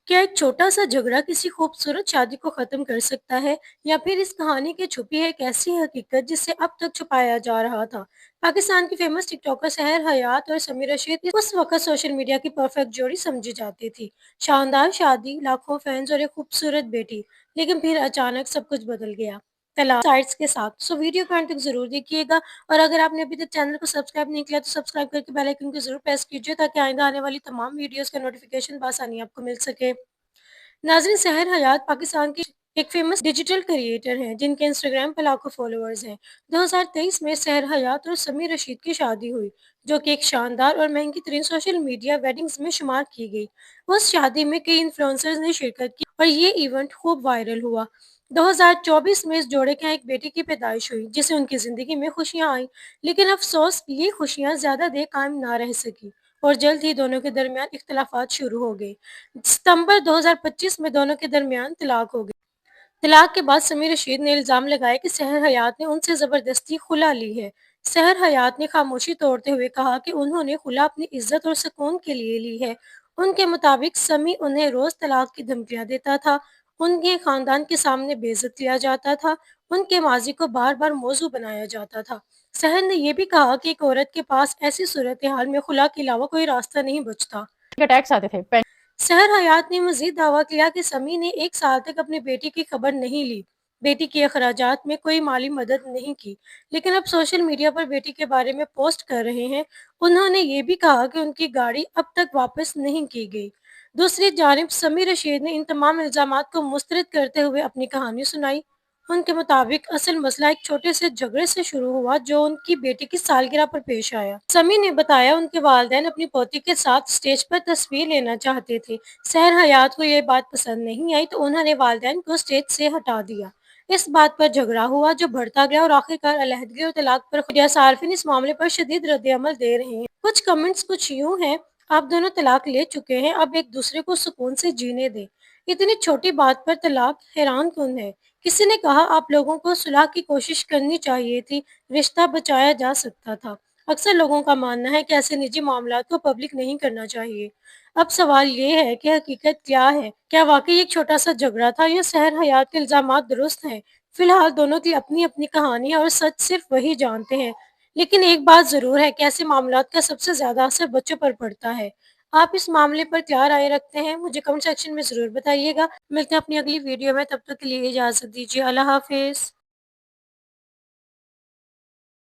क्या एक छोटा-सा झगड़ा किसी खूबसूरत शादी को ख़त्म कर सकता है? या फिर इस कहानी के छुपी है एक ऐसी हकीकत जिसे अब तक छुपाया जा रहा था? पाकिस्तान की फ़ेमस टिकटॉकर सहर हयात और समीर रशीद उस वक़्त सोशल मीडिया की परफ़ेक्ट जोड़ी समझी जाती थी। शानदार शादी, लाखों फैन्स और एक खूबसूरत बेटी। लेकिन फिर अचानक सब कुछ बदल गया। तलाक साइट्स के साथ। सो वीडियो को अंत तक ज़रूर देखिएगा और अगर आपने अभी तक चैनल को सब्सक्राइब नहीं किया तो सब्सक्राइब करके बेल आइकन को ज़रूर प्रेस कीजिए ताकि आइंदा आने वाली तमाम वीडियोज़ का नोटिफ़िकेशन बआसानी आपको मिल सके। नाज़रीन, सहर हयात पाकिस्तान की एक फेमस डिजिटल क्रिएटर हैं जिनके इंस्टाग्राम पर लाखों फॉलोअर्स हैं। 2023 में सहर हयात और समीर रशीद की शादी हुई, जो कि एक शानदार और महंगी तरीन सोशल मीडिया वेडिंग्स में शुमार की गई। उस शादी में कई इन्फ्लुएंसर्स ने शिरकत की और ये इवेंट खूब वायरल हुआ। 2024 में इस जोड़े के यहाँ एक बेटी की पैदाइश हुई जिससे उनकी जिंदगी में खुशियां आई, लेकिन अफसोस ये खुशियां ज्यादा देर कायम ना रह सकी और जल्द ही दोनों के दरमियान इख्तलाफात शुरू हो गए। सितंबर 2025 में दोनों के दरमियान तलाक हो गई। तलाक के बाद समीर रशीद ने इल्जाम लगाया कि सहर हयात ने उनसे जबरदस्ती खुला ली है। सहर हयात ने खामोशी तोड़ते हुए कहा कि उन्होंने खुला अपनी इज्जत और सुकून के लिए ली है। उनके मुताबिक समी उन्हें रोज तलाक की धमकियां देता था, उनके खानदान के सामने बेइज्जत किया जाता था, उनके माजी को बार बार मौजू बनाया जाता था। सहर ने यह भी कहा कि एक औरत के पास ऐसी सूरत हाल में खुला के अलावा कोई रास्ता नहीं बचता। अटैक्स आते थे सहर हयात ने मजीद दावा किया कि समी ने 1 साल तक अपनी बेटी की खबर नहीं ली, बेटी के अखराजात में कोई माली मदद नहीं की, लेकिन अब सोशल मीडिया पर बेटी के बारे में पोस्ट कर रहे हैं। उन्होंने ये भी कहा कि उनकी गाड़ी अब तक वापस नहीं की गई। दूसरी जानिब समीर रशीद ने इन तमाम इल्जामात को मुस्तरद करते हुए अपनी कहानी सुनाई। उनके मुताबिक असल मसला एक छोटे से झगड़े से शुरू हुआ जो उनकी बेटी की सालगिरह पर पेश आया। समी ने बताया उनके वालिदैन अपनी पोती के साथ स्टेज पर तस्वीर लेना चाहते थे। सहर हयात को यह बात पसंद नहीं आई तो उन्होंने वालिदैन को स्टेज से हटा दिया। इस बात पर झगड़ा हुआ जो बढ़ता गया और आखिरकार अलहदगी और तलाक पर खुदिया सार्फिन इस मामले पर शदीद रद्द-ए-अमल दे रहे हैं। कुछ कमेंट्स कुछ यूं हैं: आप दोनों तलाक ले चुके हैं, अब एक दूसरे को सुकून से जीने दें। इतनी छोटी बात पर तलाक, हैरान कौन है। किसी ने कहा आप लोगों को सुलह की कोशिश करनी चाहिए थी, रिश्ता बचाया जा सकता था। अक्सर लोगों का मानना है कि ऐसे निजी मामलात को पब्लिक नहीं करना चाहिए। अब सवाल ये है कि हकीकत क्या है? क्या वाकई एक छोटा सा झगड़ा था या सहर हयात के इल्जामात दुरुस्त हैं? फिलहाल दोनों की अपनी अपनी कहानी है और सच सिर्फ वही जानते हैं। लेकिन एक बात जरूर है कि ऐसे मामलात का सबसे ज्यादा असर बच्चों पर पड़ता है। आप इस मामले पर क्या राय रखते हैं? मुझे कमेंट सेक्शन में ज़रूर बताइएगा। मिलते हैं अपनी अगली वीडियो में, तब तक के लिए इजाज़त दीजिए। अल्लाह हाफ़िज़।